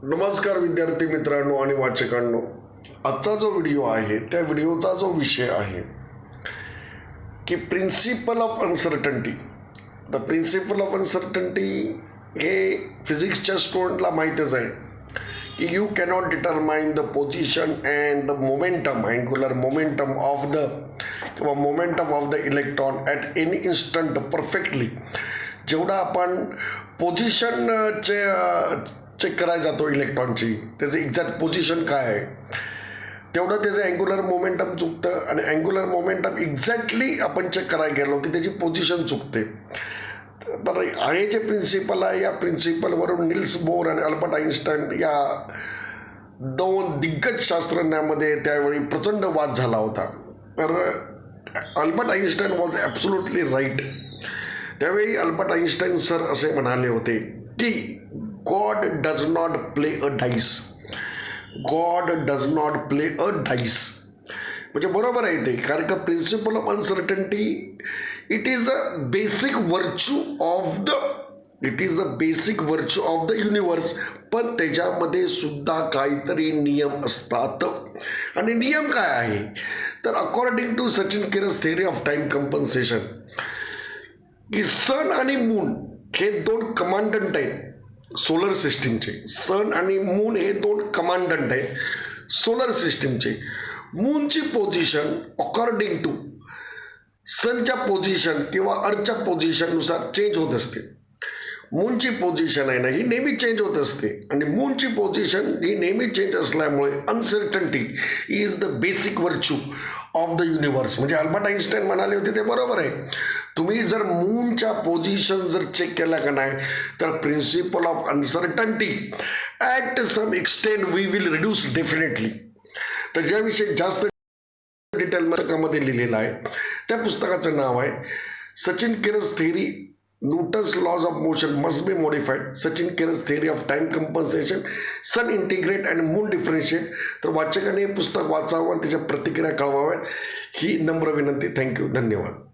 नमस्कार विद्यार्थी मित्रांनो आणि वाचकांनो, आजचा जो व्हिडिओ आहे त्या व्हिडिओचा जो विषय आहे की principle of uncertainty. The principle of uncertainty हे फिजिक्सच्या स्टुडंटला माहीतच आहे की you cannot determine the position and the momentum, angular momentum of the किंवा momentum of the electron at any instant perfectly. जेवढा आपण पोझिशन चेक करायला जातो इलेक्ट्रॉनची, त्याचं एक्झॅक्ट पोझिशन काय आहे तेवढं त्याचं अँग्युलर मोमेंटम चुकतं आणि अँग्युलर मोमेंटम एक्झॅक्टली आपण चेक करायला गेलो की त्याची पोझिशन चुकते. तर हे जे प्रिन्सिपल आहे या प्रिन्सिपलवरून निल्स बोर आणि अल्बर्ट आईन्स्टाईन या दोन दिग्गज शास्त्रज्ञांमध्ये त्यावेळी प्रचंड वाद झाला होता. तर Albert Einstein was absolutely right. त्यावेळी अल्बर्ट आईन्स्टाईन सर असे म्हणाले होते की God does not play a dice. God does not play a dice म्हणजे बरोबर आहे ते, कारण का principle of uncertainty it is the basic virtue of the universe. पण त्याच्यामध्ये सुद्धा काहीतरी नियम असतात. आणि नियम काय आहे तर according to Sachin Keras theory of time compensation की सन आणि मून हे दोन कमांडंट आहेत सोलर सिस्टीमचे. सन आणि मून हे दोन कमांडंट आहेत सोलर सिस्टीमचे. मूनची पोझिशन अकॉर्डिंग टू सनच्या पोझिशन किंवा अर्थच्या पोझिशननुसार चेंज होत असते. मूनची पोझिशन आहे ना ही नेहमी चेंज होत असते आणि मूनची पोझिशन ही नेहमी चेंज असल्यामुळे uncertainty is the basic virtue of the universe. म्हणजे अल्बर्ट आईन्स्टाईन म्हणाले होते ते बरोबर आहे. तुम्ही जर मूनच्या पोझिशन जर चेक केला का नाही तर principle of uncertainty at some extent we will reduce definitely. तर ज्याविषयी जास्त डिटेल पुस्तकामध्ये लिहिलेलं आहे त्या पुस्तकाचं नाव आहे Sachin Keras theory Newton's laws of motion must be modified. Sachin Keras theory of time compensation, sun integrate and moon differentiate. तर वाचकाने हे पुस्तक वाचावं आणि त्याच्या प्रतिक्रिया कळवाव्यात ही नम्र विनंती. थँक्यू, धन्यवाद.